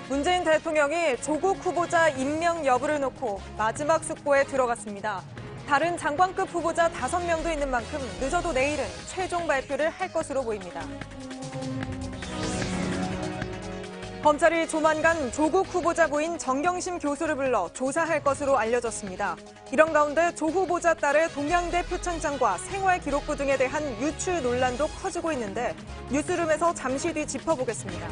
문재인 대통령이 조국 후보자 임명 여부를 놓고 마지막 숙고에 들어갔습니다. 다른 장관급 후보자 5명도 있는 만큼 늦어도 내일은 최종 발표를 할 것으로 보입니다. 검찰이 조만간 조국 후보자 부인 정경심 교수를 불러 조사할 것으로 알려졌습니다. 이런 가운데 조 후보자 딸의 동양대 표창장과 생활기록부 등에 대한 유출 논란도 커지고 있는데 뉴스룸에서 잠시 뒤 짚어보겠습니다.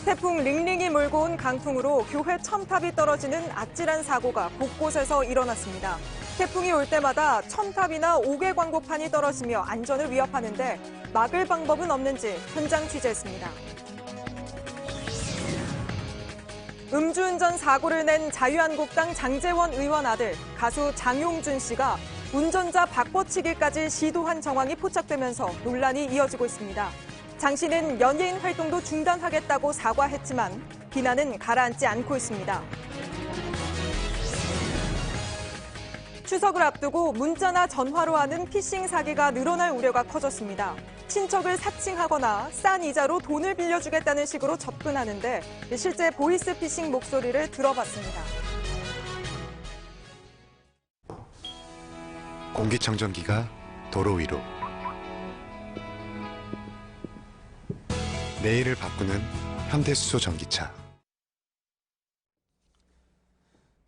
태풍 링링이 몰고 온 강풍으로 교회 첨탑이 떨어지는 아찔한 사고가 곳곳에서 일어났습니다. 태풍이 올 때마다 첨탑이나 옥외 광고판이 떨어지며 안전을 위협하는데 막을 방법은 없는지 현장 취재했습니다. 음주운전 사고를 낸 자유한국당 장제원 의원 아들 가수 장용준 씨가 운전자 바꿔치기까지 시도한 정황이 포착되면서 논란이 이어지고 있습니다. 장 씨는 연예인 활동도 중단하겠다고 사과했지만 비난은 가라앉지 않고 있습니다. 추석을 앞두고 문자나 전화로 하는 피싱 사기가 늘어날 우려가 커졌습니다. 친척을 사칭하거나 싼 이자로 돈을 빌려주겠다는 식으로 접근하는데 실제 보이스 피싱 목소리를 들어봤습니다. 공기청정기가 도로 위로. 내일을 바꾸는 현대수소 전기차.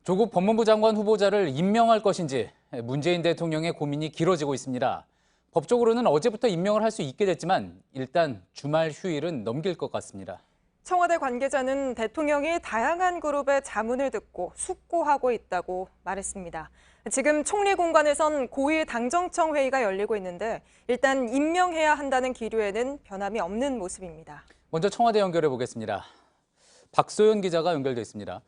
조국 법무부 장관 후보자를 임명할 것인지 문재인 대통령의 고민이 길어지고 있습니다. 법적으로는 어제부터 임명을 할 수 있게 됐지만 일단 주말 휴일은 넘길 것 같습니다. 청와대 관계자는 대통령이 다양한 그룹의 자문을 듣고 숙고하고 있다고 말했습니다. 지금 총리 공관에선 고위 당정청 회의가 열리고 있는데 일단 임명해야 한다는 기류에는 변함이 없는 모습입니다. 먼저 청와대 연결해 보겠습니다. 박소연 기자가 연결돼 있습니다.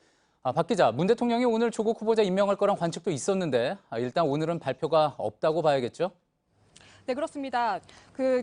박 기자, 문 대통령이 오늘 조국 후보자 임명할 거란 관측도 있었는데 일단 오늘은 발표가 없다고 봐야겠죠? 네, 그렇습니다.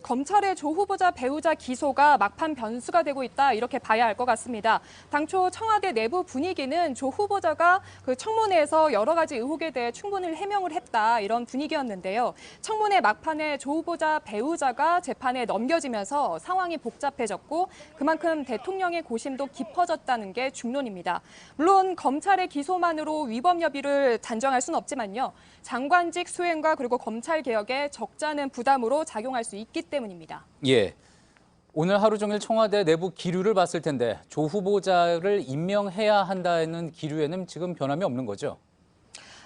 검찰의 조 후보자 배우자 기소가 막판 변수가 되고 있다, 이렇게 봐야 할 것 같습니다. 당초 청와대 내부 분위기는 조 후보자가 청문회에서 여러 가지 의혹에 대해 충분히 해명을 했다, 이런 분위기였는데요. 청문회 막판에 조 후보자 배우자가 재판에 넘겨지면서 상황이 복잡해졌고 그만큼 대통령의 고심도 깊어졌다는 게 중론입니다. 물론 검찰의 기소만으로 위법 여부를 단정할 수는 없지만요. 장관직 수행과 그리고 검찰 개혁에 적지 않은 부담으로 작용할 수 있기 때문입니다. 예. 오늘 하루 종일 청와대 내부 기류를 봤을 텐데 조 후보자를 임명해야 한다는 기류에는 지금 변함이 없는 거죠?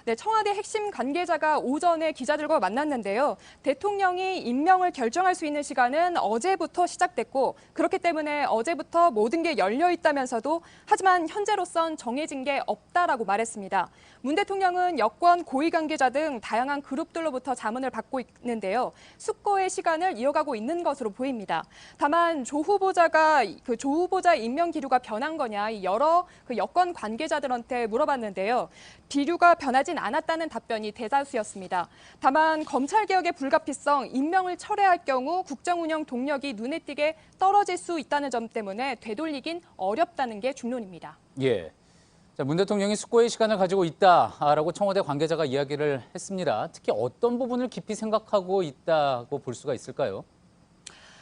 네, 청와대 핵심 관계자가 오전에 기자들과 만났는데요. 대통령이 임명을 결정할 수 있는 시간은 어제부터 시작됐고 그렇기 때문에 어제부터 모든 게 열려 있다면서도 하지만 현재로선 정해진 게 없다라고 말했습니다. 문 대통령은 여권 고위 관계자 등 다양한 그룹들로부터 자문을 받고 있는데요. 숙고의 시간을 이어가고 있는 것으로 보입니다. 다만 조 후보자 임명 기류가 변한 거냐 여러 여권 관계자들한테 물어봤는데요. 기류가 변하진 않았다는 답변이 대다수였습니다. 다만 검찰개혁의 불가피성, 임명을 철회할 경우 국정운영 동력이 눈에 띄게 떨어질 수 있다는 점 때문에 되돌리긴 어렵다는 게 중론입니다. 예. 자, 문 대통령이 숙고의 시간을 가지고 있다라고 청와대 관계자가 이야기를 했습니다. 특히 어떤 부분을 깊이 생각하고 있다고 볼 수가 있을까요?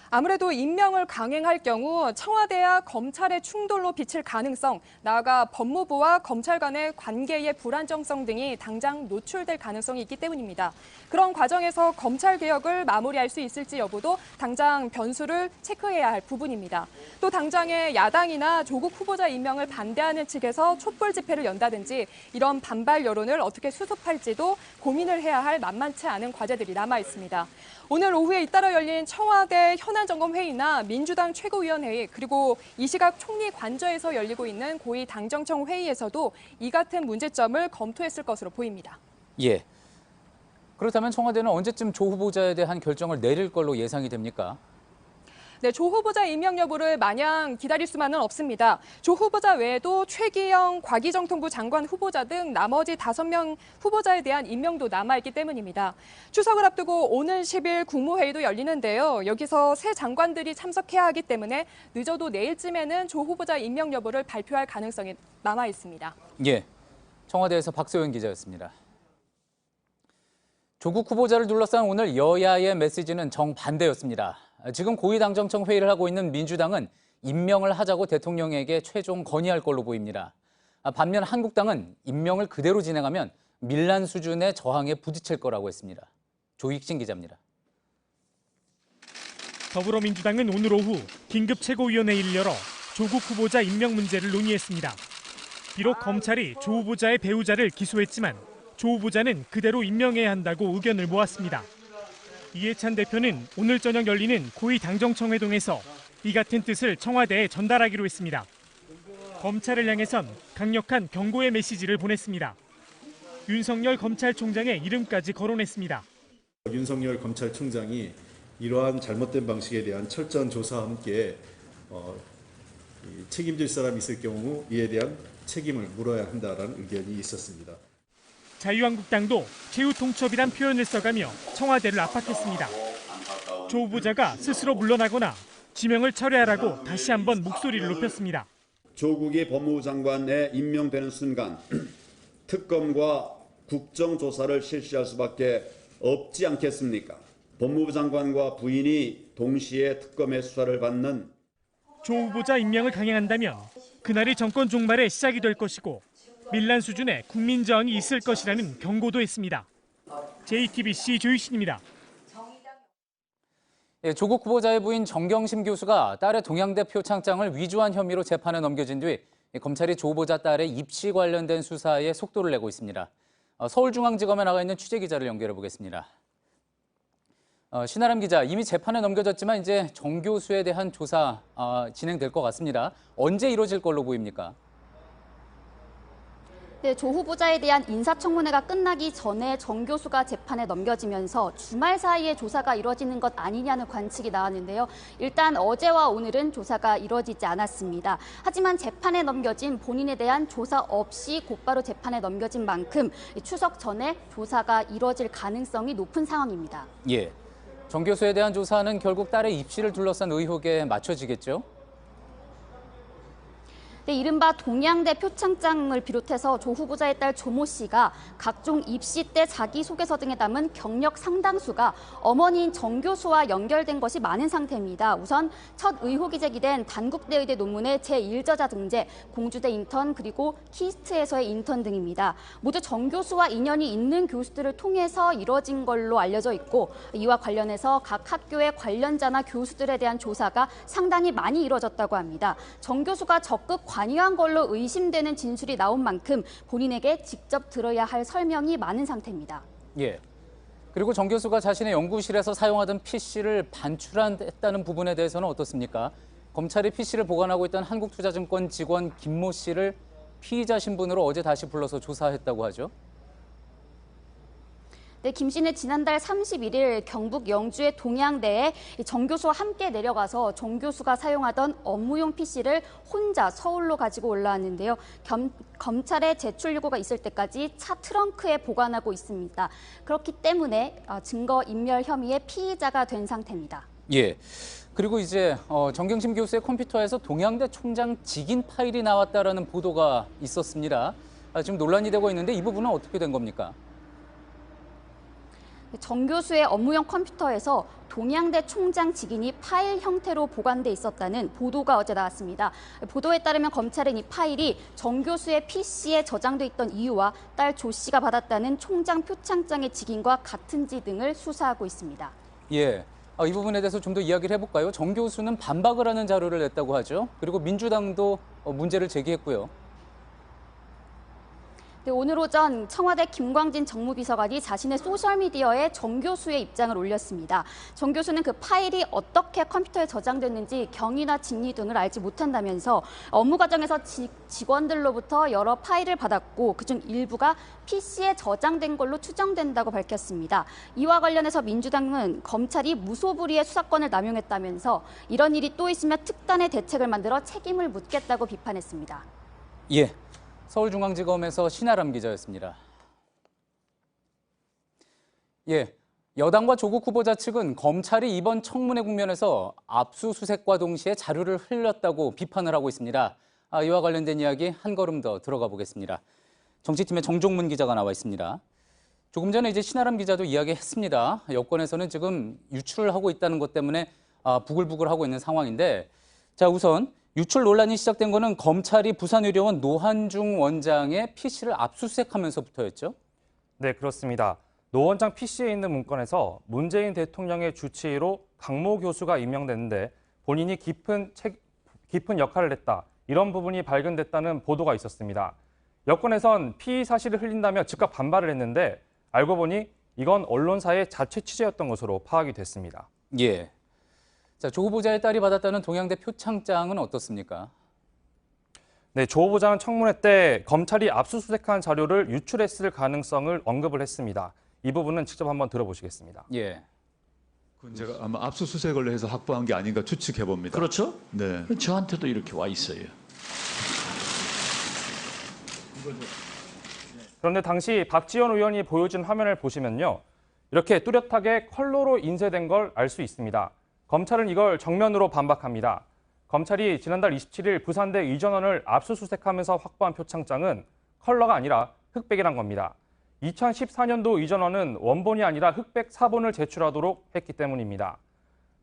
아무래도 임명을 강행할 경우 청와대와 검찰의 충돌로 비칠 가능성, 나아가 법무부와 검찰 간의 관계의 불안정성 등이 당장 노출될 가능성이 있기 때문입니다. 그런 과정에서 검찰 개혁을 마무리할 수 있을지 여부도 당장 변수를 체크해야 할 부분입니다. 또 당장의 야당이나 조국 후보자 임명을 반대하는 측에서 촛불 집회를 연다든지 이런 반발 여론을 어떻게 수습할지도 고민을 해야 할 만만치 않은 과제들이 남아 있습니다. 오늘 오후에 잇따라 열린 청와대 현안점검회의나 민주당 최고위원회의 그리고 이 시각 총리 관저에서 열리고 있는 고위 당정청 회의에서도 이 같은 문제점을 검토했을 것으로 보입니다. 예. 그렇다면 청와대는 언제쯤 조 후보자에 대한 결정을 내릴 걸로 예상이 됩니까? 네, 조 후보자 임명 여부를 마냥 기다릴 수만은 없습니다. 조 후보자 외에도 최기영, 과기정통부 장관 후보자 등 나머지 5명 후보자에 대한 임명도 남아있기 때문입니다. 추석을 앞두고 오는 10일 국무회의도 열리는데요. 여기서 새 장관들이 참석해야 하기 때문에 늦어도 내일쯤에는 조 후보자 임명 여부를 발표할 가능성이 남아있습니다. 예, 청와대에서 박소연 기자였습니다. 조국 후보자를 둘러싼 오늘 여야의 메시지는 정반대였습니다. 지금 고위당정청 회의를 하고 있는 민주당은 임명을 하자고 대통령에게 최종 건의할 걸로 보입니다. 반면 한국당은 임명을 그대로 진행하면 밀란 수준의 저항에 부딪힐 거라고 했습니다. 조익진 기자입니다. 더불어민주당은 오늘 오후 긴급 최고위원회의를 열어 조국 후보자 임명 문제를 논의했습니다. 비록 검찰이 조 후보자의 배우자를 기소했지만 조 후보자는 그대로 임명해야 한다고 의견을 모았습니다. 이해찬 대표는 오늘 저녁 열리는 고위 당정청회동에서 이 같은 뜻을 청와대에 전달하기로 했습니다. 검찰을 향해선 강력한 경고의 메시지를 보냈습니다. 윤석열 검찰총장의 이름까지 거론했습니다. 윤석열 검찰총장이 이러한 잘못된 방식에 대한 철저한 조사와 함께 책임질 사람이 있을 경우 이에 대한 책임을 물어야 한다는 의견이 있었습니다. 자유한국당도 최후 통첩이란 표현을 써가며 청와대를 압박했습니다. 조 후보자가 스스로 물러나거나 지명을 철회하라고 다시 한번 목소리를 높였습니다. 조국이 법무부 장관에 임명되는 순간 특검과 국정조사를 실시할 수밖에 없지 않겠습니까? 법무부 장관과 부인이 동시에 특검의 수사를 받는 조 후보자 임명을 강행한다면 그날이 정권 종말의 시작이 될 것이고 밀란 수준의 국민 저항이 있을 것이라는 경고도 했습니다. JTBC 조유신입니다. 조국 후보자의 부인 정경심 교수가 딸의 동양대 표창장을 위조한 혐의로 재판에 넘겨진 뒤 검찰이 조 후보자 딸의 입시 관련된 수사에 속도를 내고 있습니다. 서울중앙지검에 나가 있는 취재기자를 연결해 보겠습니다. 신아람 기자, 이미 재판에 넘겨졌지만 이제 정 교수에 대한 조사 진행될 것 같습니다. 언제 이루어질 걸로 보입니까? 네, 조 후보자에 대한 인사청문회가 끝나기 전에 정 교수가 재판에 넘겨지면서 주말 사이에 조사가 이뤄지는 것 아니냐는 관측이 나왔는데요. 일단 어제와 오늘은 조사가 이뤄지지 않았습니다. 하지만 재판에 넘겨진 본인에 대한 조사 없이 곧바로 재판에 넘겨진 만큼 추석 전에 조사가 이뤄질 가능성이 높은 상황입니다. 예, 정 교수에 대한 조사는 결국 딸의 입시를 둘러싼 의혹에 맞춰지겠죠? 네, 이른바 동양대 표창장을 비롯해서 조 후보자의 딸 조모 씨가 각종 입시 때 자기소개서 등에 담은 경력 상당수가 어머니인 정 교수와 연결된 것이 많은 상태입니다. 우선 첫 의혹이 제기된 단국대 의대 논문의 제1저자 등재, 공주대 인턴 그리고 키스트에서의 인턴 등입니다. 모두 정 교수와 인연이 있는 교수들을 통해서 이뤄진 걸로 알려져 있고 이와 관련해서 각 학교의 관련자나 교수들에 대한 조사가 상당히 많이 이뤄졌다고 합니다. 정 교수가 적극 관여한 걸로 의심되는 진술이 나온 만큼 본인에게 직접 들어야 할 설명이 많은 상태입니다. 예. 그리고 정 교수가 자신의 연구실에서 사용하던 PC를 반출했다는 부분에 대해서는 어떻습니까? 검찰이 PC를 보관하고 있던 한국투자증권 직원 김모 씨를 피의자 신분으로 어제 다시 불러서 조사했다고 하죠. 네, 김 씨는 지난달 31일 경북 영주의 동양대에 정 교수와 함께 내려가서 정 교수가 사용하던 업무용 PC를 혼자 서울로 가지고 올라왔는데요. 검찰에 제출 요구가 있을 때까지 차 트렁크에 보관하고 있습니다. 그렇기 때문에 증거 인멸 혐의의 피의자가 된 상태입니다. 예. 그리고 이제 정경심 교수의 컴퓨터에서 동양대 총장 직인 파일이 나왔다라는 보도가 있었습니다. 지금 논란이 되고 있는데 이 부분은 어떻게 된 겁니까? 정 교수의 업무용 컴퓨터에서 동양대 총장 직인이 파일 형태로 보관돼 있었다는 보도가 어제 나왔습니다. 보도에 따르면 검찰은 이 파일이 정 교수의 PC에 저장돼 있던 이유와 딸 조 씨가 받았다는 총장 표창장의 직인과 같은지 등을 수사하고 있습니다. 예. 이 부분에 대해서 좀 더 이야기를 해볼까요? 정 교수는 반박을 하는 자료를 냈다고 하죠. 그리고 민주당도 문제를 제기했고요. 네, 오늘 오전 청와대 김광진 정무비서관이 자신의 소셜미디어에 정 교수의 입장을 올렸습니다. 정 교수는 그 파일이 어떻게 컴퓨터에 저장됐는지 경위나 진위 등을 알지 못한다면서 업무 과정에서 직원들로부터 여러 파일을 받았고 그중 일부가 PC에 저장된 걸로 추정된다고 밝혔습니다. 이와 관련해서 민주당은 검찰이 무소불위의 수사권을 남용했다면서 이런 일이 또 있으면 특단의 대책을 만들어 책임을 묻겠다고 비판했습니다. 예. 서울중앙지검에서 신아람 기자였습니다. 예, 여당과 조국 후보자 측은 검찰이 이번 청문회 국면에서 압수수색과 동시에 자료를 흘렸다고 비판을 하고 있습니다. 이와 관련된 이야기 한 걸음 더 들어가 보겠습니다. 정치팀의 정종문 기자가 나와 있습니다. 조금 전에 이제 신아람 기자도 이야기했습니다. 여권에서는 지금 유출을 하고 있다는 것 때문에 부글부글하고 있는 상황인데 자, 우선 유출 논란이 시작된 거는 검찰이 부산의료원 노한중 원장의 PC를 압수수색하면서부터였죠? 네, 그렇습니다. 노 원장 PC에 있는 문건에서 문재인 대통령의 주치의로 강모 교수가 임명됐는데 본인이 깊은 역할을 했다. 이런 부분이 발견됐다는 보도가 있었습니다. 여권에선 피의 사실을 흘린다며 즉각 반발을 했는데 알고 보니 이건 언론사의 자체 취재였던 것으로 파악이 됐습니다. 예. 자, 조 후보자의 딸이 받았다는 동양대 표창장은 어떻습니까? 네, 조 후보자는 청문회 때 검찰이 압수수색한 자료를 유출했을 가능성을 언급을 했습니다. 이 부분은 직접 한번 들어보시겠습니다. 예. 그건 제가 아마 압수수색을 해서 확보한 게 아닌가 추측해 봅니다. 그렇죠? 네. 저한테도 이렇게 와 있어요. 그런데 당시 박지원 의원이 보여준 화면을 보시면요. 이렇게 뚜렷하게 컬러로 인쇄된 걸 알 수 있습니다. 검찰은 이걸 정면으로 반박합니다. 검찰이 지난달 27일 부산대 의전원을 압수수색하면서 확보한 표창장은 컬러가 아니라 흑백이란 겁니다. 2014년도 의전원은 원본이 아니라 흑백 사본을 제출하도록 했기 때문입니다.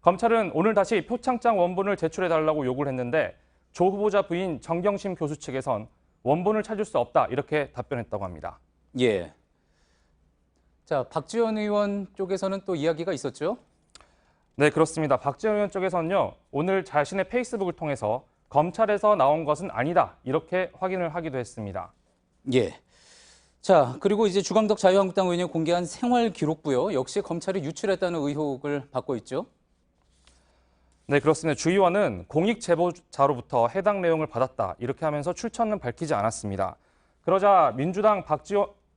검찰은 오늘 다시 표창장 원본을 제출해달라고 요구를 했는데 조 후보자 부인 정경심 교수 측에선 원본을 찾을 수 없다 이렇게 답변했다고 합니다. 예. 자, 박지원 의원 쪽에서는 또 이야기가 있었죠? 네, 그렇습니다. 박지원 의원 쪽에서는요. 오늘 자신의 페이스북을 통해서 검찰에서 나온 것은 아니다 이렇게 확인을 하기도 했습니다. 예. 자, 그리고 이제 주광덕 자유한국당 의원이 공개한 생활 기록부요. 역시 검찰이 유출했다는 의혹을 받고 있죠? 네, 그렇습니다. 주 의원은 공익 제보자로부터 해당 내용을 받았다 이렇게 하면서 출처는 밝히지 않았습니다. 그러자 민주당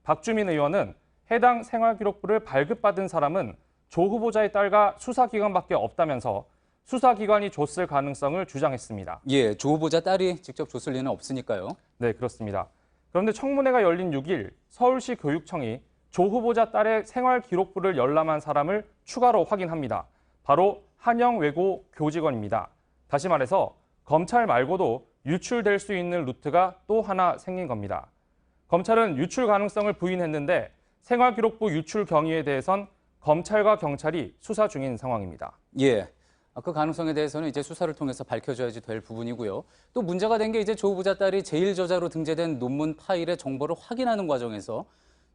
박주민 의원은 해당 생활 기록부를 발급받은 사람은 조 후보자의 딸과 수사기관밖에 없다면서 수사기관이 줬을 가능성을 주장했습니다. 예, 조 후보자 딸이 직접 줬을 리는 없으니까요. 네, 그렇습니다. 그런데 청문회가 열린 6일 서울시 교육청이 조 후보자 딸의 생활 기록부를 열람한 사람을 추가로 확인합니다. 바로 한영외고 교직원입니다. 다시 말해서 검찰 말고도 유출될 수 있는 루트가 또 하나 생긴 겁니다. 검찰은 유출 가능성을 부인했는데 생활 기록부 유출 경위에 대해선 검찰과 경찰이 수사 중인 상황입니다. 예. 그 가능성에 대해서는 이제 수사를 통해서 밝혀져야지 될 부분이고요. 또 문제가 된 게 이제 조 후보자 딸이 제1저자로 등재된 논문 파일의 정보를 확인하는 과정에서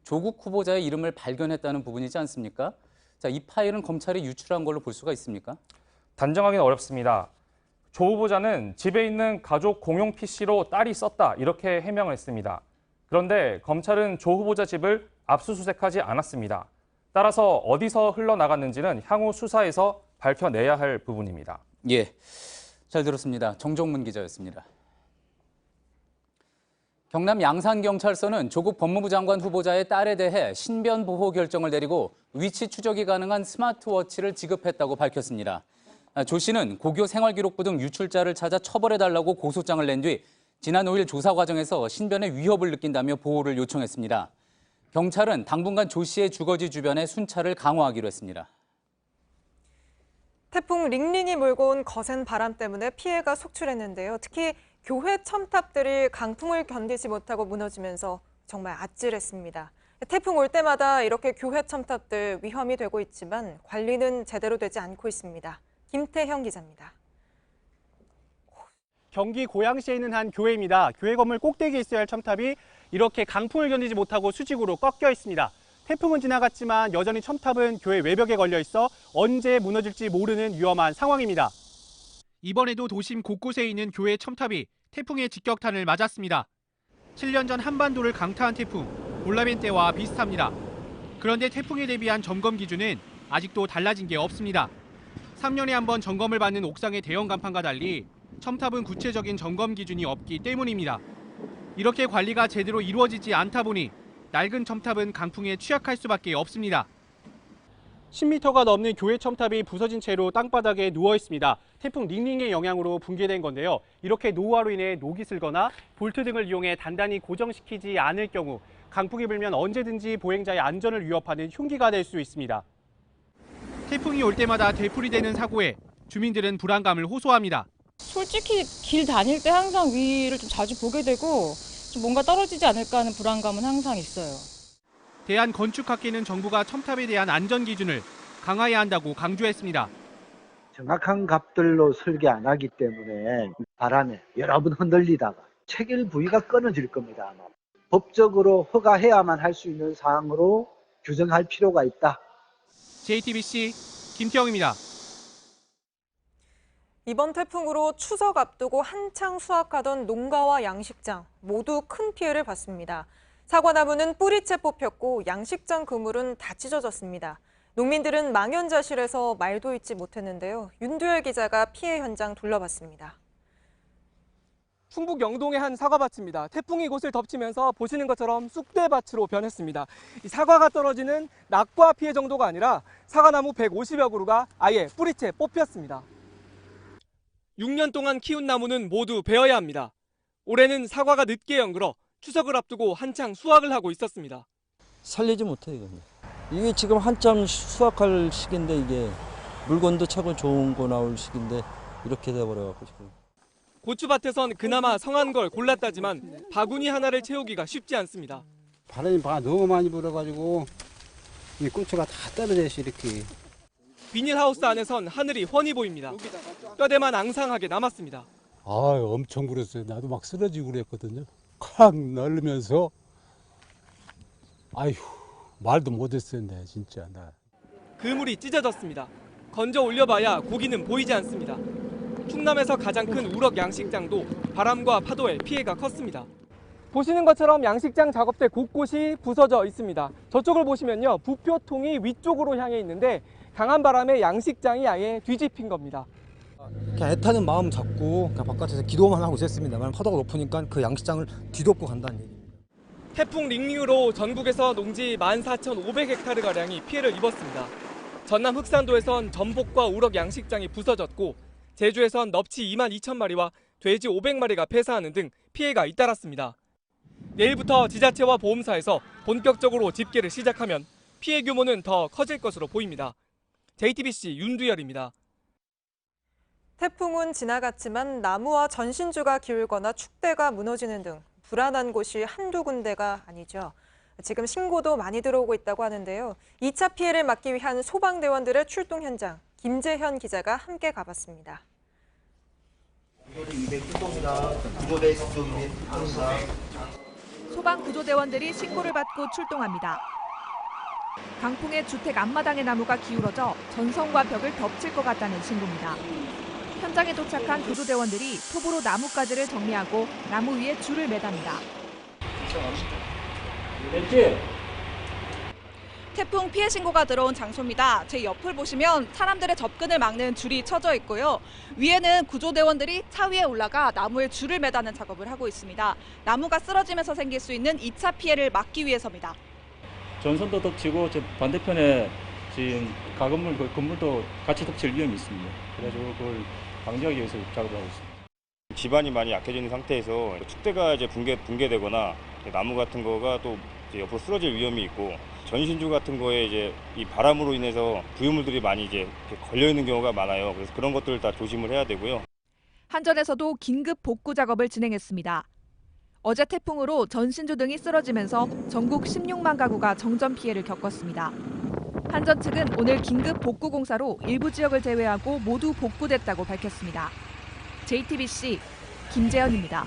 조국 후보자의 이름을 발견했다는 부분이지 않습니까? 자, 이 파일은 검찰이 유출한 걸로 볼 수가 있습니까? 단정하기는 어렵습니다. 조 후보자는 집에 있는 가족 공용 PC로 딸이 썼다 이렇게 해명을 했습니다. 그런데 검찰은 조 후보자 집을 압수수색하지 않았습니다. 따라서 어디서 흘러나갔는지는 향후 수사에서 밝혀내야 할 부분입니다. 예, 잘 들었습니다. 정종문 기자였습니다. 경남 양산경찰서는 조국 법무부 장관 후보자의 딸에 대해 신변 보호 결정을 내리고 위치 추적이 가능한 스마트워치를 지급했다고 밝혔습니다. 조 씨는 고교 생활기록부 등 유출자를 찾아 처벌해달라고 고소장을 낸 뒤 지난 5일 조사 과정에서 신변의 위협을 느낀다며 보호를 요청했습니다. 경찰은 당분간 조 씨의 주거지 주변에 순찰을 강화하기로 했습니다. 태풍 링링이 몰고 온 거센 바람 때문에 피해가 속출했는데요. 특히 교회 첨탑들이 강풍을 견디지 못하고 무너지면서 정말 아찔했습니다. 태풍 올 때마다 이렇게 교회 첨탑들 위험이 되고 있지만 관리는 제대로 되지 않고 있습니다. 김태형 기자입니다. 경기 고양시에 있는 한 교회입니다. 교회 건물 꼭대기에 있어야 할 첨탑이 이렇게 강풍을 견디지 못하고 수직으로 꺾여 있습니다. 태풍은 지나갔지만 여전히 첨탑은 교회 외벽에 걸려 있어 언제 무너질지 모르는 위험한 상황입니다. 이번에도 도심 곳곳에 있는 교회 첨탑이 태풍의 직격탄을 맞았습니다. 7년 전 한반도를 강타한 태풍 올라벤 때와 비슷합니다. 그런데 태풍에 대비한 점검 기준은 아직도 달라진 게 없습니다. 3년에 한 번 점검을 받는 옥상의 대형 간판과 달리 첨탑은 구체적인 점검 기준이 없기 때문입니다. 이렇게 관리가 제대로 이루어지지 않다 보니 낡은 첨탑은 강풍에 취약할 수밖에 없습니다. 10m가 넘는 교회 첨탑이 부서진 채로 땅바닥에 누워 있습니다. 태풍 링링의 영향으로 붕괴된 건데요. 이렇게 노후화로 인해 녹이 슬거나 볼트 등을 이용해 단단히 고정시키지 않을 경우 강풍이 불면 언제든지 보행자의 안전을 위협하는 흉기가 될 수 있습니다. 태풍이 올 때마다 되풀이되는 사고에 주민들은 불안감을 호소합니다. 솔직히 길 다닐 때 항상 위를 좀 자주 보게 되고 좀 뭔가 떨어지지 않을까 하는 불안감은 항상 있어요. 대한건축학회는 정부가 첨탑에 대한 안전 기준을 강화해야 한다고 강조했습니다. 정확한 값들로 설계 안 하기 때문에 바람에 여러 번 흔들리다가 체결 부위가 끊어질 겁니다. 아마. 법적으로 허가해야만 할 수 있는 사항으로 규정할 필요가 있다. JTBC 김태형입니다. 이번 태풍으로 추석 앞두고 한창 수확하던 농가와 양식장 모두 큰 피해를 봤습니다. 사과나무는 뿌리채 뽑혔고 양식장 그물은 다 찢어졌습니다. 농민들은 망연자실해서 말도 잇지 못했는데요. 윤두열 기자가 피해 현장 둘러봤습니다. 충북 영동의 한 사과밭입니다. 태풍이 이곳을 덮치면서 보시는 것처럼 쑥대밭으로 변했습니다. 이 사과가 떨어지는 낙과 피해 정도가 아니라 사과나무 150여 그루가 아예 뿌리채 뽑혔습니다. 6년 동안 키운 나무는 모두 베어야 합니다. 올해는 사과가 늦게 연글어 추석을 앞두고 한창 수확을 하고 있었습니다. 살리지 못해 이건. 이게 지금 한참 수확할 시기인데 이게 물건도 차고 좋은 거 나올 시기인데 이렇게 돼버려갖고 지금. 고추밭에선 그나마 성한 걸 골랐다지만 바구니 하나를 채우기가 쉽지 않습니다. 바람이 너무 많이 불어가지고 이 고추가 다 떨어져 있어 이렇게. 비닐하우스 안에선 하늘이 훤히 보입니다. 뼈대만 앙상하게 남았습니다. 엄청 불었어요. 나도 막 쓰러지고 그랬거든요. 콱 날르면서 말도 못했어요. 진짜 나. 그물이 찢어졌습니다. 건져 올려봐야 고기는 보이지 않습니다. 충남에서 가장 큰 우럭 양식장도 바람과 파도에 피해가 컸습니다. 보시는 것처럼 양식장 작업대 곳곳이 부서져 있습니다. 저쪽을 보시면요, 부표통이 위쪽으로 향해 있는데 강한 바람에 양식장이 아예 뒤집힌 겁니다. 그냥 애타는 마음 잡고 그냥 바깥에서 기도만 하고 있었습니다만 파도가 높으니까 그 양식장을 뒤덮고 간다는 얘기입니다. 태풍 링링으로 전국에서 농지 14,500헥타르가량이 피해를 입었습니다. 전남 흑산도에선 전복과 우럭 양식장이 부서졌고 제주에선 넙치 2만 2천 마리와 돼지 500마리가 폐사하는 등 피해가 잇따랐습니다. 내일부터 지자체와 보험사에서 본격적으로 집계를 시작하면 피해 규모는 더 커질 것으로 보입니다. JTBC 윤두열입니다. 태풍은 지나갔지만 나무와 전신주가 기울거나 축대가 무너지는 등 불안한 곳이 한두 군데가 아니죠. 지금 신고도 많이 들어오고 있다고 하는데요. 2차 피해를 막기 위한 소방대원들의 출동 현장, 김재현 기자가 함께 가봤습니다. 소방구조대원들이 신고를 받고 출동합니다. 강풍에 주택 앞마당의 나무가 기울어져 전선과 벽을 덮칠 것 같다는 신고입니다. 현장에 도착한 구조대원들이 톱으로 나뭇가지를 정리하고 나무 위에 줄을 매답니다. 태풍 피해 신고가 들어온 장소입니다. 제 옆을 보시면 사람들의 접근을 막는 줄이 쳐져 있고요. 위에는 구조대원들이 차 위에 올라가 나무에 줄을 매다는 작업을 하고 있습니다. 나무가 쓰러지면서 생길 수 있는 2차 피해를 막기 위해서입니다. 전선도 덮치고 반대편에 지금 가건물, 건물도 같이 덮칠 위험이 있습니다. 그래가지고 그걸 방지하기 위해서 작업을 하고 있습니다. 지반이 많이 약해져 있는 상태에서 축대가 이제 붕괴되거나 나무 같은 거가 또 이제 옆으로 쓰러질 위험이 있고 전신주 같은 거에 이제 이 바람으로 인해서 부유물들이 많이 이제 걸려 있는 경우가 많아요. 그래서 그런 것들을 다 조심을 해야 되고요. 한전에서도 긴급 복구 작업을 진행했습니다. 어제 태풍으로 전신주 등이 쓰러지면서 전국 16만 가구가 정전 피해를 겪었습니다. 한전 측은 오늘 긴급 복구 공사로 일부 지역을 제외하고 모두 복구됐다고 밝혔습니다. JTBC 김재현입니다.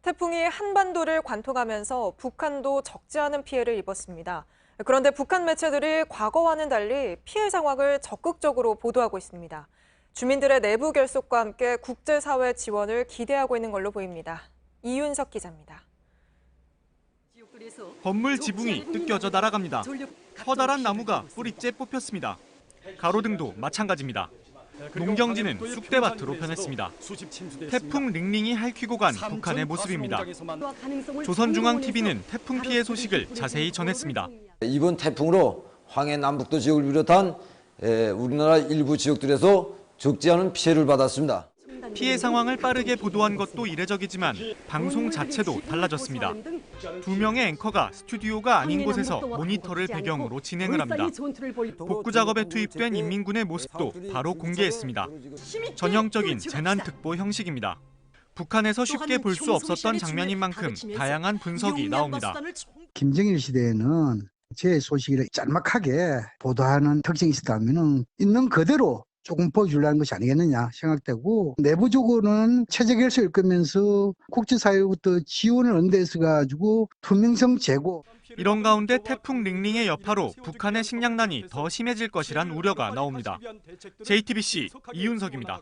태풍이 한반도를 관통하면서 북한도 적지 않은 피해를 입었습니다. 그런데 북한 매체들이 과거와는 달리 피해 상황을 적극적으로 보도하고 있습니다. 주민들의 내부 결속과 함께 국제사회 지원을 기대하고 있는 걸로 보입니다. 이윤석 기자입니다. 건물 지붕이 뜯겨져 날아갑니다. 커다란 나무가 뿌리째 뽑혔습니다. 가로등도 마찬가지입니다. 농경지는 쑥대밭으로 변했습니다. 태풍 링링이 핥히고 간 북한의 모습입니다. 조선중앙TV는 태풍 피해 소식을 자세히 전했습니다. 이번 태풍으로 황해 남북도 지역을 비롯한 우리나라 일부 지역들에서 적지 않은 피해를 받았습니다. 피해 상황을 빠르게 보도한 것도 이례적이지만 방송 자체도 달라졌습니다. 2명의 앵커가 스튜디오가 아닌 곳에서 모니터를 배경으로 진행을 합니다. 복구 작업에 투입된 인민군의 모습도 바로 공개했습니다. 전형적인 재난특보 형식입니다. 북한에서 쉽게 볼 수 없었던 장면인 만큼 다양한 분석이 나옵니다. 김정일 시대에는 제 소식을 짤막하게 보도하는 특징이 있었다면 있는 그대로 조금 보여주려는 것이 아니겠느냐 생각되고, 내부적으로는 체제 결석을 끄면서 국제사회부터 지원을 얻는 데 있어가지고 투명성 제고. 이런 가운데 태풍 링링의 여파로 북한의 식량난이 더 심해질 것이란 우려가 나옵니다. JTBC 이윤석입니다.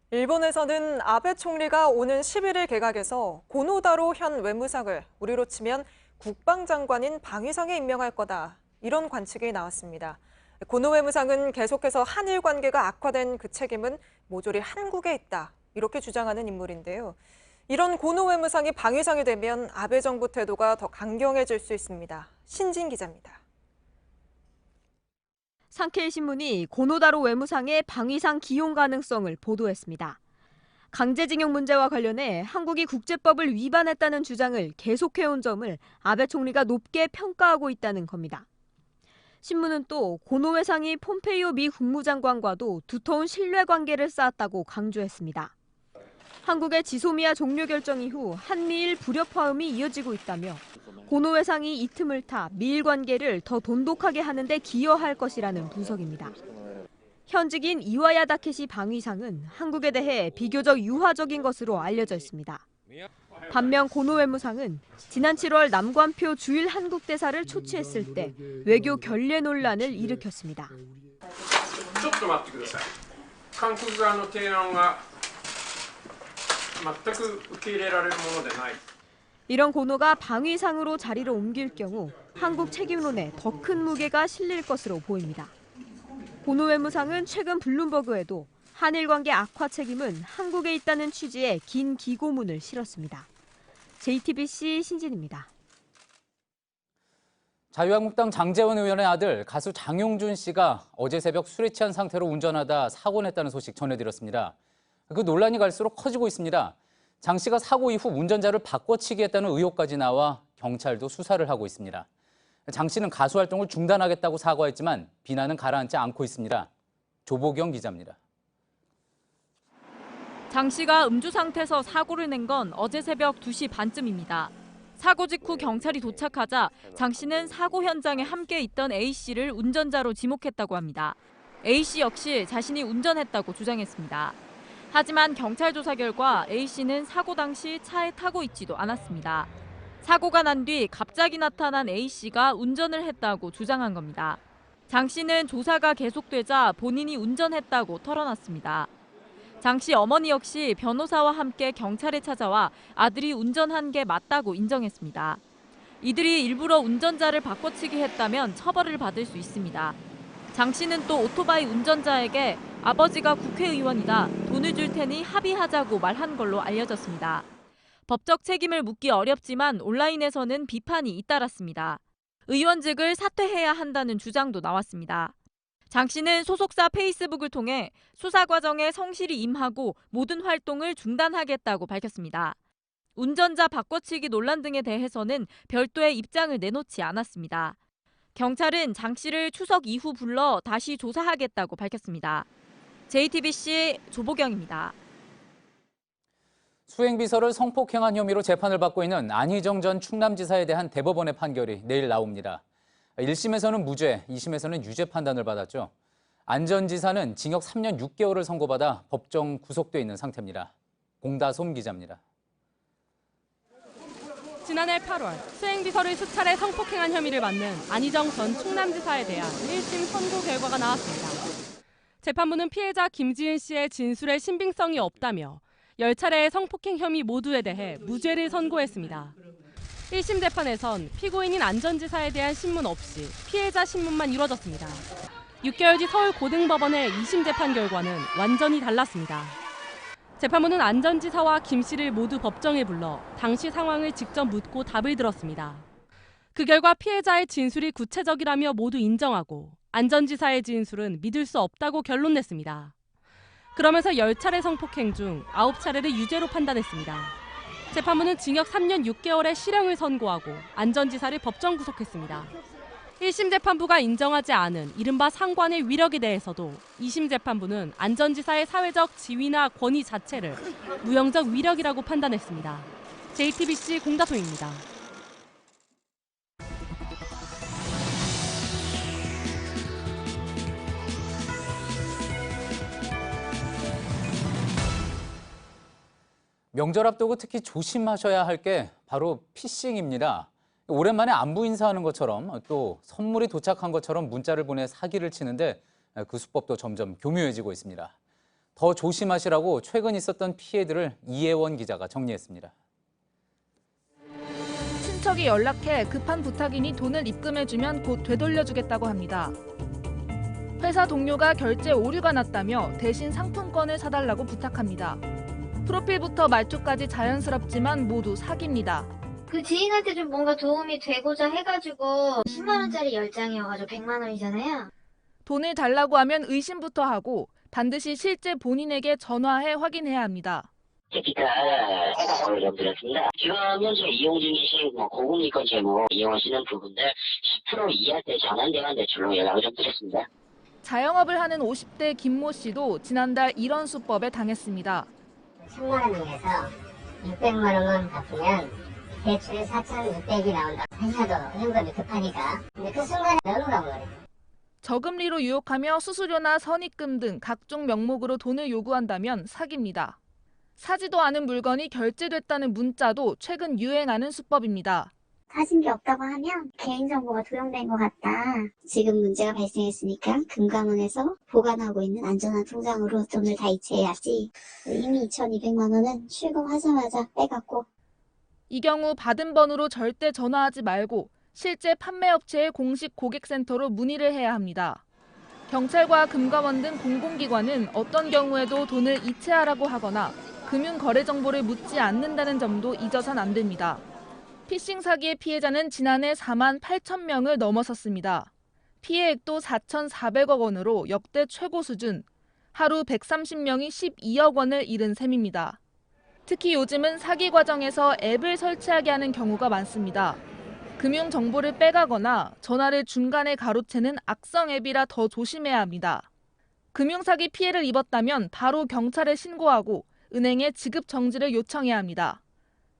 일본에서는 아베 총리가 오는 11일 개각에서 고노다로 현 외무상을 우리로 치면 국방장관인 방위상에 임명할 거다, 이런 관측이 나왔습니다. 고노 외무상은 계속해서 한일 관계가 악화된 그 책임은 모조리 한국에 있다, 이렇게 주장하는 인물인데요. 이런 고노 외무상이 방위상이 되면 아베 정부 태도가 더 강경해질 수 있습니다. 신진 기자입니다. 산케이 신문이 고노다로 외무상의 방위상 기용 가능성을 보도했습니다. 강제징용 문제와 관련해 한국이 국제법을 위반했다는 주장을 계속해온 점을 아베 총리가 높게 평가하고 있다는 겁니다. 신문은 또 고노 외상이 폼페이오 미 국무장관과도 두터운 신뢰관계를 쌓았다고 강조했습니다. 한국의 지소미아 종료 결정 이후 한미일 불협화음이 이어지고 있다며 고노 외상이 이 틈을 타 미일 관계를 더 돈독하게 하는 데 기여할 것이라는 분석입니다. 현직인 이와야 다케시 방위상은 한국에 대해 비교적 유화적인 것으로 알려져 있습니다. 반면 고노 외무상은 지난 7월 남관표 주일 한국 대사를 초치했을 때 외교 결례 논란을 일으켰습니다. 이런 고노가 방위상으로 자리를 옮길 경우 한국 책임론에 더 큰 무게가 실릴 것으로 보입니다. 고노 외무상은 최근 블룸버그에도 한일 관계 악화 책임은 한국에 있다는 취지의 긴 기고문을 실었습니다. JTBC 신진입니다. 자유한국당 장제원 의원의 아들 가수 장용준 씨가 어제 새벽 술에 취한 상태로 운전하다 사고 냈다는 소식 전해드렸습니다. 그 논란이 갈수록 커지고 있습니다. 장 씨가 사고 이후 운전자를 바꿔치기 했다는 의혹까지 나와 경찰도 수사를 하고 있습니다. 장 씨는 가수 활동을 중단하겠다고 사과했지만 비난은 가라앉지 않고 있습니다. 조보경 기자입니다. 장 씨가 음주 상태에서 사고를 낸 건 어제 새벽 2시 반쯤입니다. 사고 직후 경찰이 도착하자 장 씨는 사고 현장에 함께 있던 A 씨를 운전자로 지목했다고 합니다. A 씨 역시 자신이 운전했다고 주장했습니다. 하지만 경찰 조사 결과 A 씨는 사고 당시 차에 타고 있지도 않았습니다. 사고가 난 뒤 갑자기 나타난 A 씨가 운전을 했다고 주장한 겁니다. 장 씨는 조사가 계속되자 본인이 운전했다고 털어놨습니다. 장 씨 어머니 역시 변호사와 함께 경찰에 찾아와 아들이 운전한 게 맞다고 인정했습니다. 이들이 일부러 운전자를 바꿔치기 했다면 처벌을 받을 수 있습니다. 장 씨는 또 오토바이 운전자에게 아버지가 국회의원이다, 돈을 줄 테니 합의하자고 말한 걸로 알려졌습니다. 법적 책임을 묻기 어렵지만 온라인에서는 비판이 잇따랐습니다. 의원직을 사퇴해야 한다는 주장도 나왔습니다. 장 씨는 소속사 페이스북을 통해 수사 과정에 성실히 임하고 모든 활동을 중단하겠다고 밝혔습니다. 운전자 바꿔치기 논란 등에 대해서는 별도의 입장을 내놓지 않았습니다. 경찰은 장 씨를 추석 이후 불러 다시 조사하겠다고 밝혔습니다. JTBC 조보경입니다. 수행비서를 성폭행한 혐의로 재판을 받고 있는 안희정 전 충남지사에 대한 대법원의 판결이 내일 나옵니다. 1심에서는 무죄, 2심에서는 유죄 판단을 받았죠. 안 전 지사는 징역 3년 6개월을 선고받아 법정 구속돼 있는 상태입니다. 공다솜 기자입니다. 지난해 8월 수행비서를 수차례 성폭행한 혐의를 받는 안희정 전 충남지사에 대한 1심 선고 결과가 나왔습니다. 재판부는 피해자 김지은 씨의 진술에 신빙성이 없다며 10차례의 성폭행 혐의 모두에 대해 무죄를 선고했습니다. 1심 재판에선 피고인인 안 전 지사에 대한 신문 없이 피해자 신문만 이뤄졌습니다. 6개월 뒤 서울고등법원의 2심 재판 결과는 완전히 달랐습니다. 재판부는 안 전 지사와 김 씨를 모두 법정에 불러 당시 상황을 직접 묻고 답을 들었습니다. 그 결과 피해자의 진술이 구체적이라며 모두 인정하고 안 전 지사의 진술은 믿을 수 없다고 결론냈습니다. 그러면서 10차례 성폭행 중 9차례를 유죄로 판단했습니다. 재판부는 징역 3년 6개월의 실형을 선고하고 안 전 지사를 법정 구속했습니다. 1심 재판부가 인정하지 않은 이른바 상관의 위력에 대해서도 2심 재판부는 안 전 지사의 사회적 지위나 권위 자체를 무형적 위력이라고 판단했습니다. JTBC 공다솜입니다. 명절 앞두고 특히 조심하셔야 할 게 바로 피싱입니다. 오랜만에 안부 인사하는 것처럼 또 선물이 도착한 것처럼 문자를 보내 사기를 치는데 그 수법도 점점 교묘해지고 있습니다. 더 조심하시라고 최근 있었던 피해들을 이혜원 기자가 정리했습니다. 친척이 연락해 급한 부탁이니 돈을 입금해주면 곧 되돌려주겠다고 합니다. 회사 동료가 결제 오류가 났다며 대신 상품권을 사달라고 부탁합니다. 프로필부터 말투까지 자연스럽지만 모두 사기입니다. 그 지인한테 좀 뭔가 도움이 되고자 해가지고 10만 원짜리 10장이어가지고 100만 원이잖아요. 돈을 달라고 하면 의심부터 하고 반드시 실제 본인에게 전화해 확인해야 합니다. 기타 전화를 좀 드렸습니다. 지금 현재 이용 중이신 고금리권 제목 이용하시는 부분들 10% 이하 때 전환대환 대출로 연락을 좀 드렸습니다. 자영업을 하는 50대 김모 씨도 지난달 이런 수법에 당했습니다. 10만 원 중에서 600만 원만 갚으면 대출에 4,600이 나온다. 회사도 현금이 급하니까. 근데 그 순간에 넘어간 거예요. 저금리로 유혹하며 수수료나 선입금 등 각종 명목으로 돈을 요구한다면 사기입니다. 사지도 않은 물건이 결제됐다는 문자도 최근 유행하는 수법입니다. 사진 게 없다고 하면 개인정보가 도용된 것 같다. 지금 문제가 발생했으니까 금감원에서 보관하고 있는 안전한 통장으로 돈을 다 이체해야지. 이미 2,200만 원은 출금하자마자 빼갔고. 이 경우 받은 번호로 절대 전화하지 말고 실제 판매업체의 공식 고객센터로 문의를 해야 합니다. 경찰과 금감원 등 공공기관은 어떤 경우에도 돈을 이체하라고 하거나 금융거래 정보를 묻지 않는다는 점도 잊어선 안 됩니다. 피싱 사기의 피해자는 지난해 4만 8천 명을 넘어섰습니다. 피해액도 4,400억 원으로 역대 최고 수준, 하루 130명이 12억 원을 잃은 셈입니다. 특히 요즘은 사기 과정에서 앱을 설치하게 하는 경우가 많습니다. 금융 정보를 빼가거나 전화를 중간에 가로채는 악성 앱이라 더 조심해야 합니다. 금융사기 피해를 입었다면 바로 경찰에 신고하고 은행에 지급 정지를 요청해야 합니다.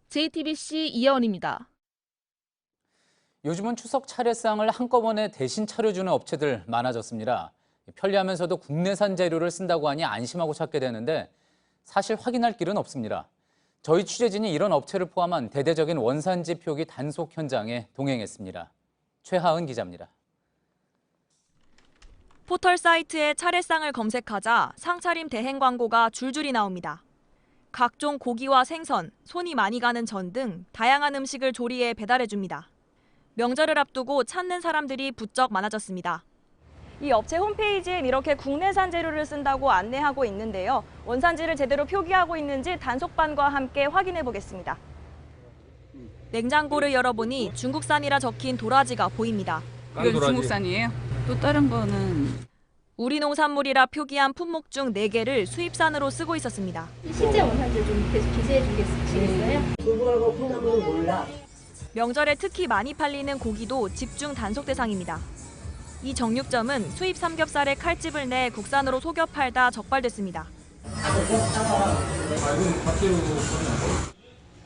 JTBC 이혜원입니다. 요즘은 추석 차례상을 한꺼번에 대신 차려주는 업체들 많아졌습니다. 편리하면서도 국내산 재료를 쓴다고 하니 안심하고 찾게 되는데 사실 확인할 길은 없습니다. 저희 취재진이 이런 업체를 포함한 대대적인 원산지 표기 단속 현장에 동행했습니다. 최하은 기자입니다. 포털 사이트에 차례상을 검색하자 상차림 대행 광고가 줄줄이 나옵니다. 각종 고기와 생선, 손이 많이 가는 전 등 다양한 음식을 조리해 배달해줍니다. 명절을 앞두고 찾는 사람들이 부쩍 많아졌습니다. 이 업체 홈페이지엔 이렇게 국내산 재료를 쓴다고 안내하고 있는데요. 원산지를 제대로 표기하고 있는지 단속반과 함께 확인해 보겠습니다. 냉장고를 열어보니 중국산이라 적힌 도라지가 보입니다. 이건 중국산이에요? 또 다른 거는? 우리 농산물이라 표기한 품목 중 4개를 수입산으로 쓰고 있었습니다. 실제 원산지 좀 계속 기재해 주시겠어요? 중국하고 콩나물은 몰라. 명절에 특히 많이 팔리는 고기도 집중 단속 대상입니다. 이 정육점은 수입 삼겹살에 칼집을 내 국산으로 속여 팔다 적발됐습니다.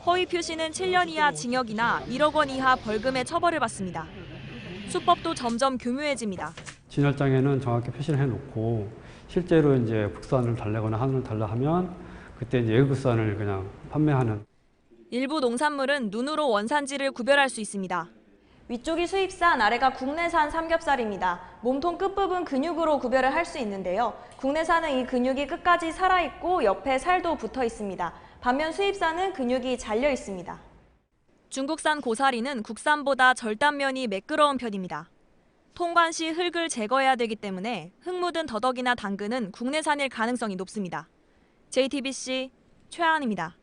허위 표시는 7년 이하 징역이나 1억 원 이하 벌금의 처벌을 받습니다. 수법도 점점 교묘해집니다. 진열장에는 정확히 표시를 해놓고 실제로 이제 국산을 달래거나 한우를 달라 하면 그때 이제 외국산을 그냥 판매하는. 일부 농산물은 눈으로 원산지를 구별할 수 있습니다. 위쪽이 수입산, 아래가 국내산 삼겹살입니다. 몸통 끝부분 근육으로 구별을 할 수 있는데요. 국내산은 이 근육이 끝까지 살아있고 옆에 살도 붙어 있습니다. 반면 수입산은 근육이 잘려 있습니다. 중국산 고사리는 국산보다 절단면이 매끄러운 편입니다. 통관 시 흙을 제거해야 되기 때문에 흙 묻은 더덕이나 당근은 국내산일 가능성이 높습니다. JTBC 최하은입니다.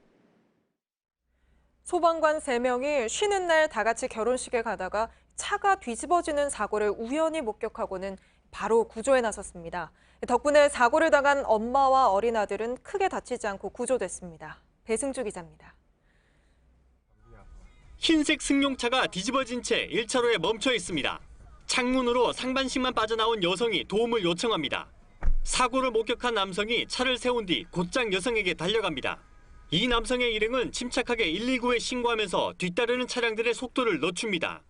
소방관 3명이 쉬는 날 다 같이 결혼식에 가다가 차가 뒤집어지는 사고를 우연히 목격하고는 바로 구조에 나섰습니다. 덕분에 사고를 당한 엄마와 어린 아들은 크게 다치지 않고 구조됐습니다. 배승주 기자입니다. 흰색 승용차가 뒤집어진 채 1차로에 멈춰 있습니다. 창문으로 상반신만 빠져나온 여성이 도움을 요청합니다. 사고를 목격한 남성이 차를 세운 뒤 곧장 여성에게 달려갑니다. 이 남성의 일행은 침착하게 119에 신고하면서 뒤따르는 차량들의 속도를 늦춥니다.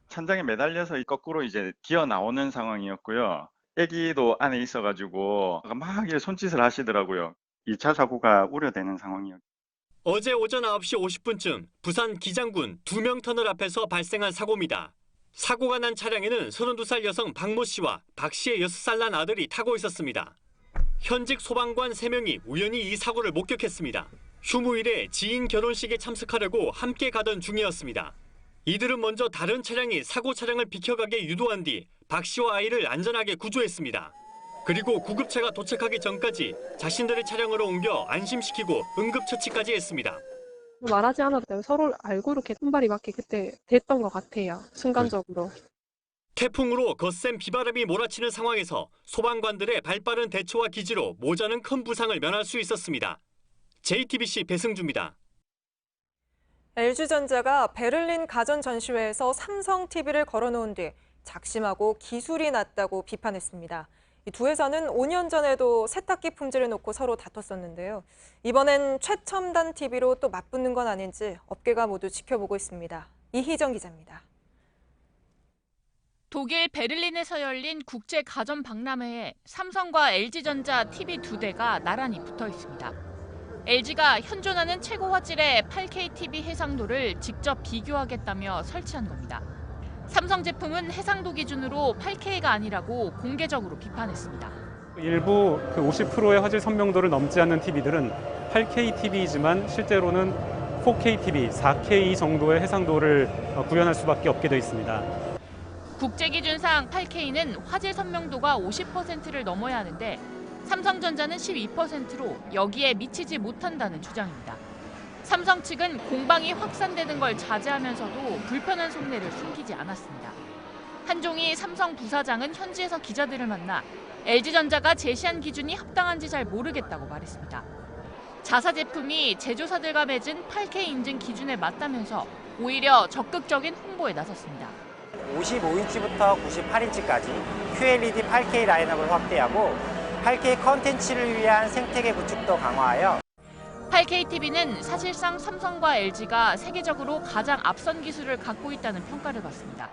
천장에 매달려서 거꾸로 이제 기어 나오는 상황이었고요. 아기도 안에 있어가지고 막 손짓을 하시더라고요. 2차 사고가 우려되는 상황이었죠. 어제 오전 9시 50분쯤 부산 기장군 두명터널 앞에서 발생한 사고입니다. 사고가 난 차량에는 32살 여성 박모 씨와 박 씨의 6살 난 아들이 타고 있었습니다. 현직 소방관 3명이 우연히 이 사고를 목격했습니다. 휴무일에 지인 결혼식에 참석하려고 함께 가던 중이었습니다. 이들은 먼저 다른 차량이 사고 차량을 비켜가게 유도한 뒤 박 씨와 아이를 안전하게 구조했습니다. 그리고 구급차가 도착하기 전까지 자신들의 차량으로 옮겨 안심시키고 응급처치까지 했습니다. 말하지 않아도 되고 서로 알고 이렇게 손발이 맞게 그때 됐던 것 같아요. 순간적으로. 태풍으로 거센 비바람이 몰아치는 상황에서 소방관들의 발빠른 대처와 기지로 모자는 큰 부상을 면할 수 있었습니다. JTBC 배승주입니다. LG전자가 베를린 가전 전시회에서 삼성 TV를 걸어놓은 뒤 작심하고 기술이 낮다고 비판했습니다. 이 두 회사는 5년 전에도 세탁기 품질을 놓고 서로 다퉜었는데요. 이번엔 최첨단 TV로 또 맞붙는 건 아닌지 업계가 모두 지켜보고 있습니다. 이희정 기자입니다. 독일 베를린에서 열린 국제 가전 박람회에 삼성과 LG전자 TV 2대가 나란히 붙어 있습니다. LG가 현존하는 최고 화질의 8K TV 해상도를 직접 비교하겠다며 설치한 겁니다. 삼성 제품은 해상도 기준으로 8K가 아니라고 공개적으로 비판했습니다. 일부 50%의 화질 선명도를 넘지 않는 TV들은 8K TV이지만 실제로는 4K TV, 4K 정도의 해상도를 구현할 수밖에 없게 되어 있습니다. 국제 기준상 8K는 화질 선명도가 50%를 넘어야 하는데 삼성전자는 12%로 여기에 미치지 못한다는 주장입니다. 삼성 측은 공방이 확산되는 걸 자제하면서도 불편한 속내를 숨기지 않았습니다. 한종희 삼성 부사장은 현지에서 기자들을 만나 LG전자가 제시한 기준이 합당한지 잘 모르겠다고 말했습니다. 자사 제품이 제조사들과 맺은 8K 인증 기준에 맞다면서 오히려 적극적인 홍보에 나섰습니다. 55인치부터 98인치까지 QLED 8K 라인업을 확대하고 8K 컨텐츠를 위한 생태계 구축도 강화하여 8K TV는 사실상 삼성과 LG가 세계적으로 가장 앞선 기술을 갖고 있다는 평가를 받습니다.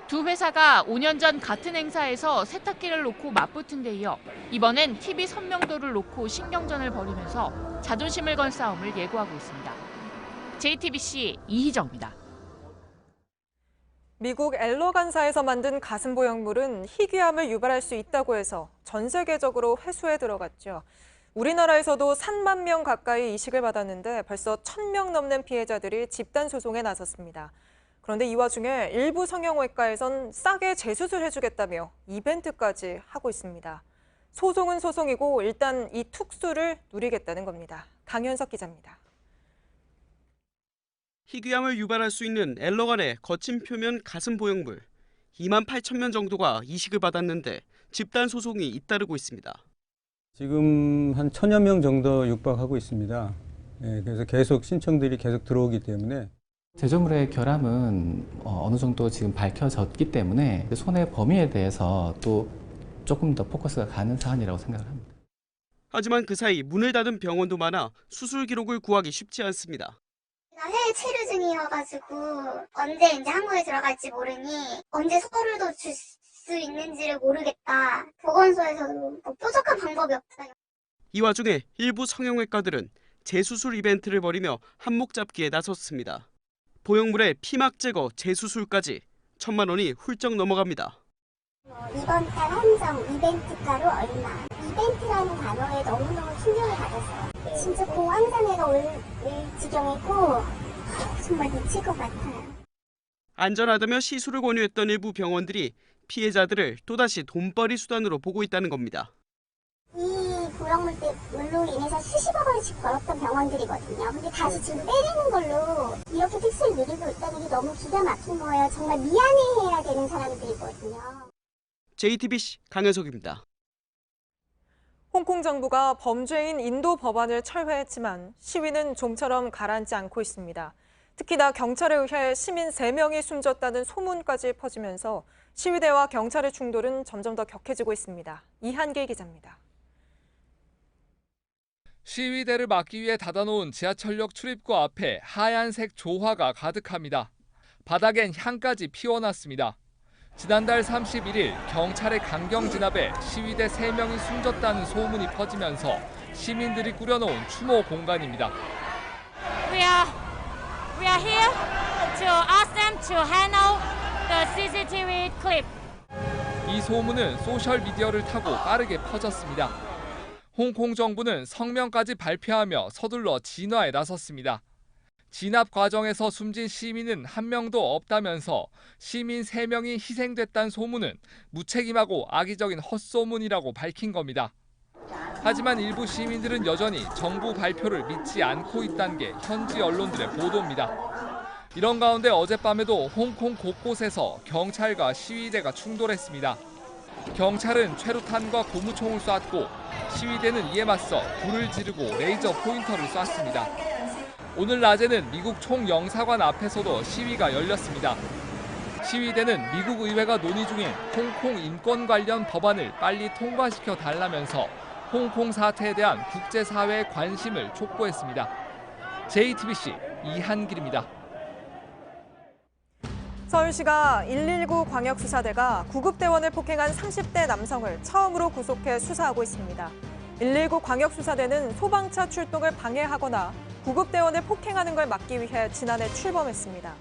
두 회사가 5년 전 같은 행사에서 세탁기를 놓고 맞붙은 데 이어 이번엔 TV 선명도를 놓고 신경전을 벌이면서 자존심을 건 싸움을 예고하고 있습니다. JTBC 이희정입니다. 미국 엘러간사에서 만든 가슴 보형물은 희귀암을 유발할 수 있다고 해서 전 세계적으로 회수에 들어갔죠. 우리나라에서도 3만 명 가까이 이식을 받았는데 벌써 1,000명 넘는 피해자들이 집단 소송에 나섰습니다. 그런데 이 와중에 일부 성형외과에선 싸게 재수술해주겠다며 이벤트까지 하고 있습니다. 소송은 소송이고 일단 이 특수를 누리겠다는 겁니다. 강현석 기자입니다. 희귀암을 유발할 수 있는 엘러간의 거친 표면 가슴 보형물 2만 8천 명 정도가 이식을 받았는데 집단 소송이 잇따르고 있습니다. 지금 한 1,000여 명 정도 육박하고 있습니다. 그래서 계속 신청들이 계속 들어오기 때문에 제조물의 결함은 어느 정도 지금 밝혀졌기 때문에 손해 범위에 대해서 또 조금 더 포커스가 가는 사안이라고 생각을 합니다. 하지만 그 사이 문을 닫은 병원도 많아 수술 기록을 구하기 쉽지 않습니다. 해외 체류 중이어가지고 언제 이제 한국에 들어갈지 모르니 언제 서류도 줄 수 있는지를 모르겠다. 보건소에서도 뾰족한 방법이 없어요. 이 와중에 일부 성형외과들은 재수술 이벤트를 벌이며 한몫 잡기에 나섰습니다. 보형물의 피막 제거, 재수술까지 1,000만 원이 훌쩍 넘어갑니다. 이번 달 한정 이벤트가로 얼마. 이벤트라는 단어에 너무너무 충격을 받았어요. 진짜 공황장애가 올 지경이고 정말 미칠 것 같아요. 안전하다며 시술을 권유했던 일부 병원들이 피해자들을 또다시 돈벌이 수단으로 보고 있다는 겁니다. 이 보형물로 인해서 수십억 원씩 벌었던 병원들이거든요. 근데 다시 지금 때리는 걸로 이렇게 특수를 누리고 있다는 게 너무 기가 막힌 거예요. 정말 미안해해야 되는 사람들이거든요. JTBC 강현석입니다. 홍콩 정부가 범죄인 인도 법안을 철회했지만 시위는 좀처럼 가라앉지 않고 있습니다. 특히나 경찰에 의해 시민 3명이 숨졌다는 소문까지 퍼지면서 시위대와 경찰의 충돌은 점점 더 격해지고 있습니다. 이한길 기자입니다. 시위대를 막기 위해 닫아놓은 지하철역 출입구 앞에 하얀색 조화가 가득합니다. 바닥엔 향까지 피워놨습니다. 지난달 31일 경찰의 강경 진압에 시위대 3명이 숨졌다는 소문이 퍼지면서 시민들이 꾸려놓은 추모 공간입니다. We are here to ask them to handle the CCTV clip. 이 소문은 소셜미디어를 타고 빠르게 퍼졌습니다. 홍콩 정부는 성명까지 발표하며 서둘러 진화에 나섰습니다. 진압 과정에서 숨진 시민은 한 명도 없다면서 시민 3명이 희생됐다는 소문은 무책임하고 악의적인 헛소문이라고 밝힌 겁니다. 하지만 일부 시민들은 여전히 정부 발표를 믿지 않고 있다는 게 현지 언론들의 보도입니다. 이런 가운데 어젯밤에도 홍콩 곳곳에서 경찰과 시위대가 충돌했습니다. 경찰은 최루탄과 고무총을 쐈고 시위대는 이에 맞서 불을 지르고 레이저 포인터를 쐈습니다. 오늘 낮에는 미국 총영사관 앞에서도 시위가 열렸습니다. 시위대는 미국 의회가 논의 중인 홍콩 인권 관련 법안을 빨리 통과시켜 달라면서 홍콩 사태에 대한 국제사회의 관심을 촉구했습니다. JTBC 이한길입니다. 서울시가 119 광역수사대가 구급대원을 폭행한 30대 남성을 처음으로 구속해 수사하고 있습니다. 119 광역수사대는 소방차 출동을 방해하거나 구급대원을 폭행하는 걸 막기 위해 지난해 출범했습니다.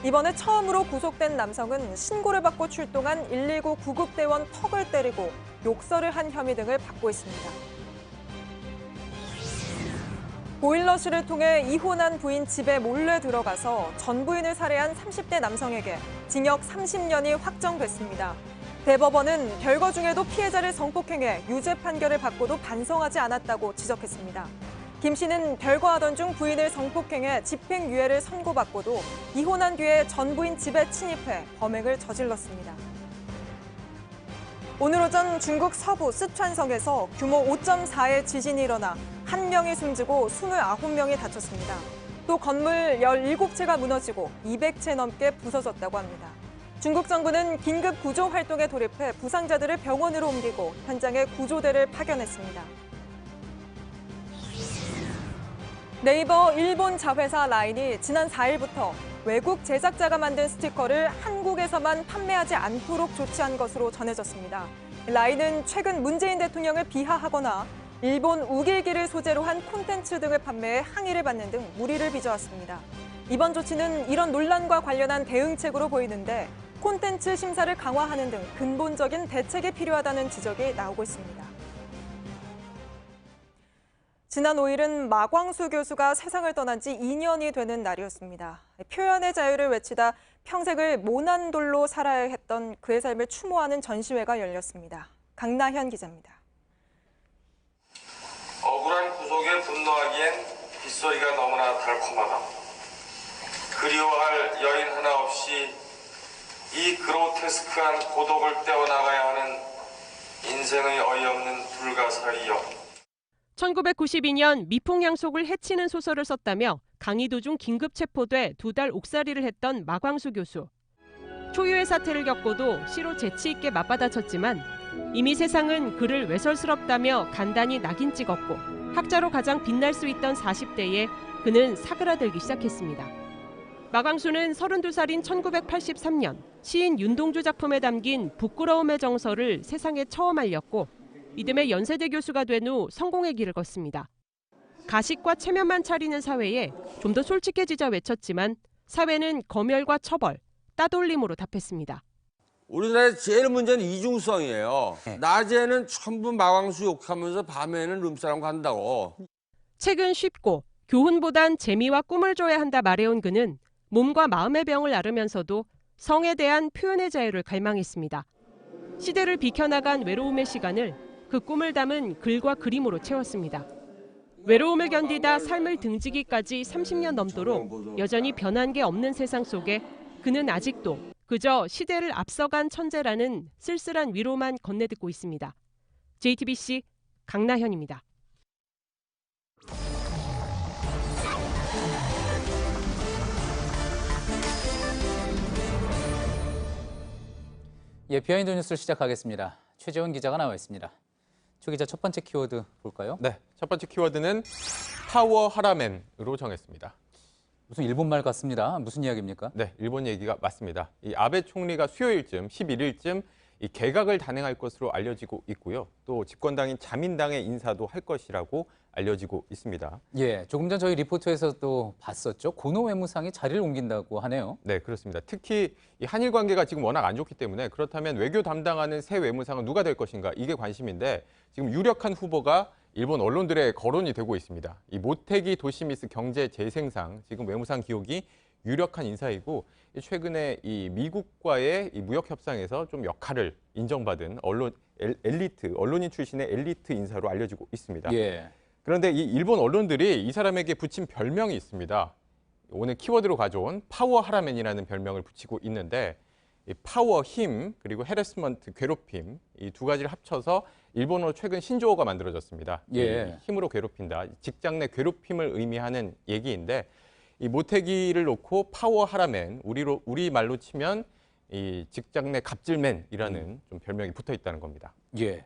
이번에 처음으로 구속된 남성은 신고를 받고 출동한 119 구급대원 턱을 때리고 욕설을 한 혐의 등을 받고 있습니다. 보일러실을 통해 이혼한 부인 집에 몰래 들어가서 전 부인을 살해한 30대 남성에게 징역 30년이 확정됐습니다. 대법원은 별거 중에도 피해자를 성폭행해 유죄 판결을 받고도 반성하지 않았다고 지적했습니다. 김 씨는 별거하던 중 부인을 성폭행해 집행유예를 선고받고도 이혼한 뒤에 전 부인 집에 침입해 범행을 저질렀습니다. 오늘 오전 중국 서부 쓰촨성에서 규모 5.4의 지진이 일어나 1명이 숨지고 29명이 다쳤습니다. 또 건물 17채가 무너지고 200채 넘게 부서졌다고 합니다. 중국 정부는 긴급 구조 활동에 돌입해 부상자들을 병원으로 옮기고 현장에 구조대를 파견했습니다. 네이버 일본 자회사 라인이 지난 4일부터 외국 제작자가 만든 스티커를 한국에서만 판매하지 않도록 조치한 것으로 전해졌습니다. 라인은 최근 문재인 대통령을 비하하거나 일본 우길기를 소재로 한 콘텐츠 등을 판매해 항의를 받는 등 물의를 빚어왔습니다. 이번 조치는 이런 논란과 관련한 대응책으로 보이는데 콘텐츠 심사를 강화하는 등 근본적인 대책이 필요하다는 지적이 나오고 있습니다. 지난 5일은 마광수 교수가 세상을 떠난 지 2년이 되는 날이었습니다. 표현의 자유를 외치다 평생을 모난돌로 살아야 했던 그의 삶을 추모하는 전시회가 열렸습니다. 강나현 기자입니다. 억울한 구속에 분노하기엔 빗소리가 너무나 달콤하다. 그리워할 여인 하나 없이 이 그로테스크한 고독을 떼어나가야 하는 인생의 어이없는 불가사의여. 1992년 미풍양속을 해치는 소설을 썼다며 강의 도중 긴급 체포돼 2달 옥살이를 했던 마광수 교수. 초유의 사태를 겪고도 시로 재치 있게 맞받아쳤지만 이미 세상은 그를 외설스럽다며 간단히 낙인 찍었고 학자로 가장 빛날 수 있던 40대에 그는 사그라들기 시작했습니다. 마광수는 32살인 1983년 시인 윤동주 작품에 담긴 부끄러움의 정서를 세상에 처음 알렸고 이듬해 연세대 교수가 된 후 성공의 길을 걷습니다. 가식과 체면만 차리는 사회에 좀 더 솔직해지자 외쳤지만 사회는 검열과 처벌, 따돌림으로 답했습니다. 우리나라의 제일 문제는 이중성이에요. 낮에는 전부 마광수 욕하면서 밤에는 룸사람 간다고. 책은 쉽고 교훈보단 재미와 꿈을 줘야 한다 말해온 그는 몸과 마음의 병을 앓으면서도 성에 대한 표현의 자유를 갈망했습니다. 시대를 비켜나간 외로움의 시간을 그 꿈을 담은 글과 그림으로 채웠습니다. 외로움을 견디다 삶을 등지기까지 30년 넘도록 여전히 변한 게 없는 세상 속에 그는 아직도 그저 시대를 앞서간 천재라는 쓸쓸한 위로만 건네듣고 있습니다. JTBC 강나현입니다. 예, 비하인드 뉴스를 시작하겠습니다. 최재원 기자가 나와 있습니다. 최 기자, 첫 번째 키워드 볼까요? 네, 첫 번째 키워드는 파워 하라멘으로 정했습니다. 무슨 일본말 같습니다. 무슨 이야기입니까? 네, 일본 얘기가 맞습니다. 이 아베 총리가 수요일쯤 11일쯤 이 개각을 단행할 것으로 알려지고 있고요. 또 집권당인 자민당의 인사도 할 것이라고 알려지고 있습니다. 예, 조금 전 저희 리포터에서 또 봤었죠. 고노 외무상이 자리를 옮긴다고 하네요. 네, 그렇습니다. 특히 이 한일 관계가 지금 워낙 안 좋기 때문에 그렇다면 외교 담당하는 새 외무상은 누가 될 것인가 이게 관심인데 지금 유력한 후보가 일본 언론들의 거론이 되고 있습니다. 이 모테기 도시미스 경제재생상 지금 외무상 기록이 유력한 인사이고 최근에 이 미국과의 이 무역 협상에서 좀 역할을 인정받은 언론인 출신의 엘리트 인사로 알려지고 있습니다. 예. 그런데 이 일본 언론들이 이 사람에게 붙인 별명이 있습니다. 오늘 키워드로 가져온 파워 하라멘이라는 별명을 붙이고 있는데 이 파워 힘 그리고 헤래스먼트 괴롭힘 이 두 가지를 합쳐서 일본어로 최근 신조어가 만들어졌습니다. 예. 이 힘으로 괴롭힌다. 직장 내 괴롭힘을 의미하는 얘기인데 이 모태기를 놓고 파워 하라멘 우리 말로 치면 이 직장 내 갑질맨이라는 좀 별명이 붙어 있다는 겁니다. 예.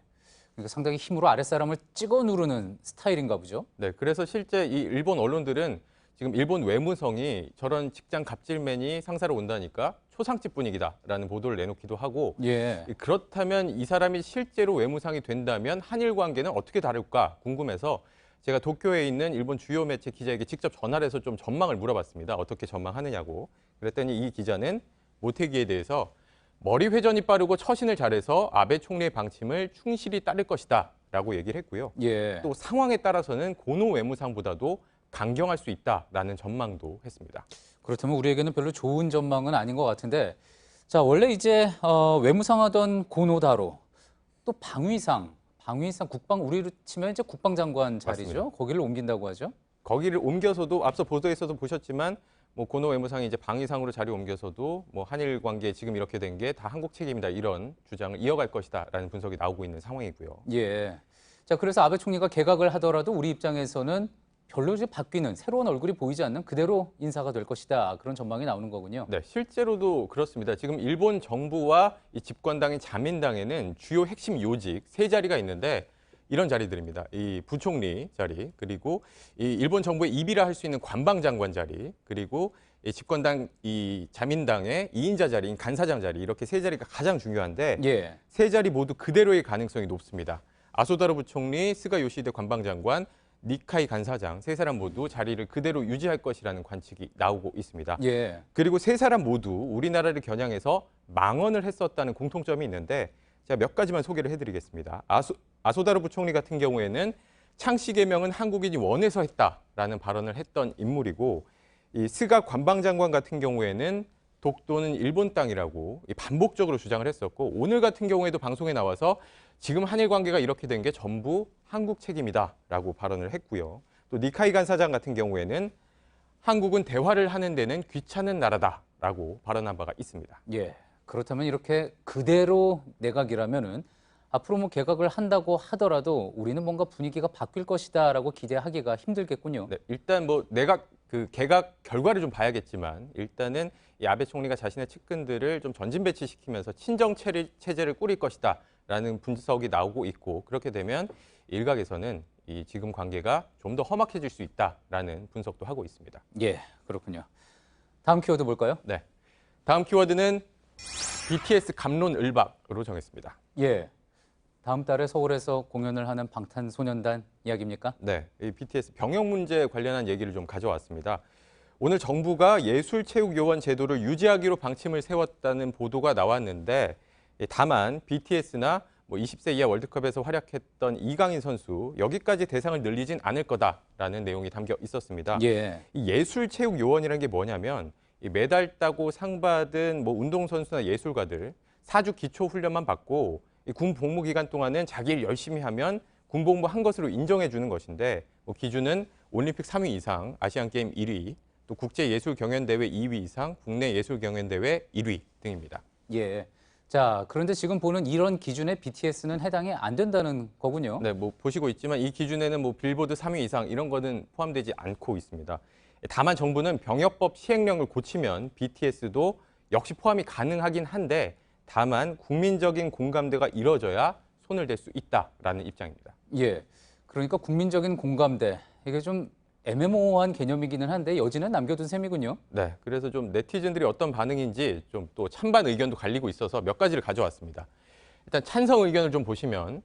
그러니까 상당히 힘으로 아랫사람을 찍어 누르는 스타일인가 보죠. 네, 그래서 실제 이 일본 언론들은 지금 일본 외무성이 저런 직장 갑질맨이 상사로 온다니까 초상집 분위기다라는 보도를 내놓기도 하고 예. 그렇다면 이 사람이 실제로 외무상이 된다면 한일 관계는 어떻게 다를까 궁금해서 제가 도쿄에 있는 일본 주요 매체 기자에게 직접 전화를 해서 좀 전망을 물어봤습니다. 어떻게 전망하느냐고. 그랬더니 이 기자는 모태기에 대해서 머리 회전이 빠르고 처신을 잘해서 아베 총리의 방침을 충실히 따를 것이다 라고 얘기를 했고요. 예. 또 상황에 따라서는 고노 외무상보다도 강경할 수 있다라는 전망도 했습니다. 그렇다면 우리에게는 별로 좋은 전망은 아닌 것 같은데 자 원래 이제 외무상 하던 고노다로 또 방위상 국방 우리로 치면 이제 국방장관 자리죠. 맞습니다. 거기를 옮긴다고 하죠. 거기를 옮겨서도 앞서 보도에서도 보셨지만 뭐 고노 외무상이 이제 방위상으로 자리 옮겨서도 뭐 한일 관계 지금 이렇게 된 게 다 한국 책임이다 이런 주장을 이어갈 것이다라는 분석이 나오고 있는 상황이고요. 예. 자 그래서 아베 총리가 개각을 하더라도 우리 입장에서는 별로 이제 바뀌는 새로운 얼굴이 보이지 않는 그대로 인사가 될 것이다. 그런 전망이 나오는 거군요. 네, 실제로도 그렇습니다. 지금 일본 정부와 이 집권당인 자민당에는 주요 핵심 요직 세 자리가 있는데 이런 자리들입니다. 이 부총리 자리, 그리고 이 일본 정부의 입이라 할 수 있는 관방장관 자리, 그리고 이 집권당 이 자민당의 2인자 자리인 간사장 자리 이렇게 세 자리가 가장 중요한데 예. 세 자리 모두 그대로의 가능성이 높습니다. 아소다로 부총리, 스가 요시히데 관방장관, 니카이 간사장 세 사람 모두 자리를 그대로 유지할 것이라는 관측이 나오고 있습니다. 예. 그리고 세 사람 모두 우리나라를 겨냥해서 망언을 했었다는 공통점이 있는데 제가 몇 가지만 소개를 해드리겠습니다. 아소다로 부총리 같은 경우에는 창씨 개명은 한국인이 원해서 했다라는 발언을 했던 인물이고 이 스가 관방장관 같은 경우에는 독도는 일본 땅이라고 반복적으로 주장을 했었고 오늘 같은 경우에도 방송에 나와서 지금 한일 관계가 이렇게 된 게 전부 한국 책임이다라고 발언을 했고요. 또 니카이 간사장 같은 경우에는 한국은 대화를 하는 데는 귀찮은 나라다라고 발언한 바가 있습니다. 예. 그렇다면 이렇게 그대로 내각이라면은 앞으로 뭐 개각을 한다고 하더라도 우리는 뭔가 분위기가 바뀔 것이다라고 기대하기가 힘들겠군요. 네, 일단 뭐 개각 결과를 좀 봐야겠지만 일단은 이 아베 총리가 자신의 측근들을 좀 전진 배치시키면서 친정 체제를 꾸릴 것이다라는 분석이 나오고 있고 그렇게 되면 일각에서는 이 지금 관계가 좀 더 험악해질 수 있다라는 분석도 하고 있습니다. 예, 그렇군요. 다음 키워드 볼까요? 네, 다음 키워드는 BTS 갑론을박으로 정했습니다. 예. 다음 달에 서울에서 공연을 하는 방탄소년단 이야기입니까? 네, 이 BTS 병역 문제 관련한 얘기를 좀 가져왔습니다. 오늘 정부가 예술체육요원 제도를 유지하기로 방침을 세웠다는 보도가 나왔는데 다만 BTS나 뭐 20세 이하 월드컵에서 활약했던 이강인 선수 여기까지 대상을 늘리진 않을 거다라는 내용이 담겨 있었습니다. 예. 이 예술체육요원이라는 게 뭐냐면 이 메달 따고 상 받은 뭐 운동선수나 예술가들 4주 기초 훈련만 받고 군 복무 기간 동안은 자기 일 열심히 하면 군 복무 한 것으로 인정해 주는 것인데 뭐 기준은 올림픽 3위 이상, 아시안게임 1위, 또 국제예술경연대회 2위 이상, 국내 예술경연대회 1위 등입니다. 예. 자, 그런데 지금 보는 이런 기준에 BTS는 해당이 안 된다는 거군요. 네, 뭐 보시고 있지만 이 기준에는 뭐 빌보드 3위 이상 이런 거는 포함되지 않고 있습니다. 다만 정부는 병역법 시행령을 고치면 BTS도 역시 포함이 가능하긴 한데 다만 국민적인 공감대가 이뤄져야 손을 댈 수 있다라는 입장입니다. 예, 그러니까 국민적인 공감대 이게 좀 애매모호한 개념이기는 한데 여지는 남겨둔 셈이군요. 네, 그래서 좀 네티즌들이 어떤 반응인지 좀 또 찬반 의견도 갈리고 있어서 몇 가지를 가져왔습니다. 일단 찬성 의견을 좀 보시면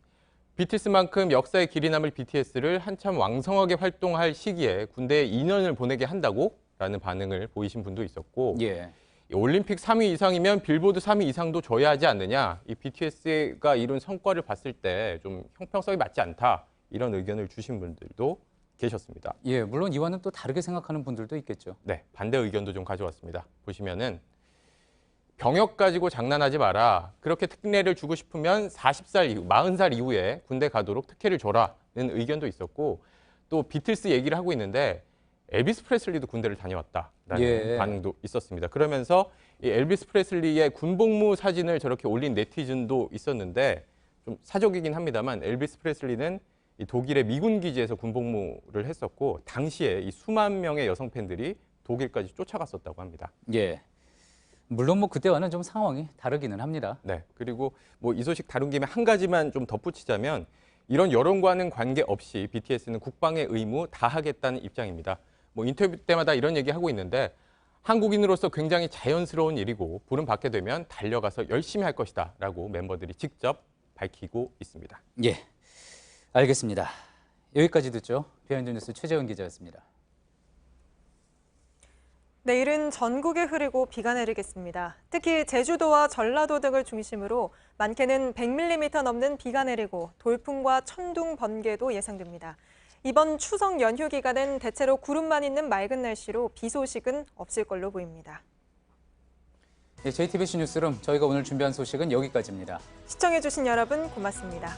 BTS만큼 역사의 길이 남을 BTS를 한참 왕성하게 활동할 시기에 군대에 2년을 보내게 한다고? 라는 반응을 보이신 분도 있었고 예. 올림픽 3위 이상이면 빌보드 3위 이상도 줘야 하지 않느냐. 이 BTS가 이룬 성과를 봤을 때 좀 형평성이 맞지 않다. 이런 의견을 주신 분들도 계셨습니다. 예, 물론 이와는 또 다르게 생각하는 분들도 있겠죠. 네, 반대 의견도 좀 가져왔습니다. 보시면은 병역 가지고 장난하지 마라. 그렇게 특례를 주고 싶으면 40살 이후, 40살 이후에 군대 가도록 특혜를 줘라는 의견도 있었고 또 비틀스 얘기를 하고 있는데 엘비스 프레슬리도 군대를 다녀왔다라는 예. 반응도 있었습니다. 그러면서 이 엘비스 프레슬리의 군복무 사진을 저렇게 올린 네티즌도 있었는데 좀 사적이긴 합니다만 엘비스 프레슬리는 이 독일의 미군 기지에서 군복무를 했었고 당시에 이 수만 명의 여성 팬들이 독일까지 쫓아갔었다고 합니다. 예. 물론 뭐 그때와는 좀 상황이 다르기는 합니다. 네. 그리고 뭐 이 소식 다룬 김에 한 가지만 좀 덧붙이자면 이런 여론과는 관계없이 BTS는 국방의 의무 다하겠다는 입장입니다. 뭐 인터뷰 때마다 이런 얘기하고 있는데 한국인으로서 굉장히 자연스러운 일이고 부름 받게 되면 달려가서 열심히 할 것이다 라고 멤버들이 직접 밝히고 있습니다. 예, 알겠습니다. 여기까지 듣죠. 비하인드 뉴스 최재훈 기자였습니다. 내일은 전국에 흐리고 비가 내리겠습니다. 특히 제주도와 전라도 등을 중심으로 많게는 100mm 넘는 비가 내리고 돌풍과 천둥, 번개도 예상됩니다. 이번 추석 연휴 기간은 대체로 구름만 있는 맑은 날씨로 비 소식은 없을 걸로 보입니다. JTBC 뉴스룸, 저희가 오늘 준비한 소식은 여기까지입니다. 시청해주신 여러분 고맙습니다.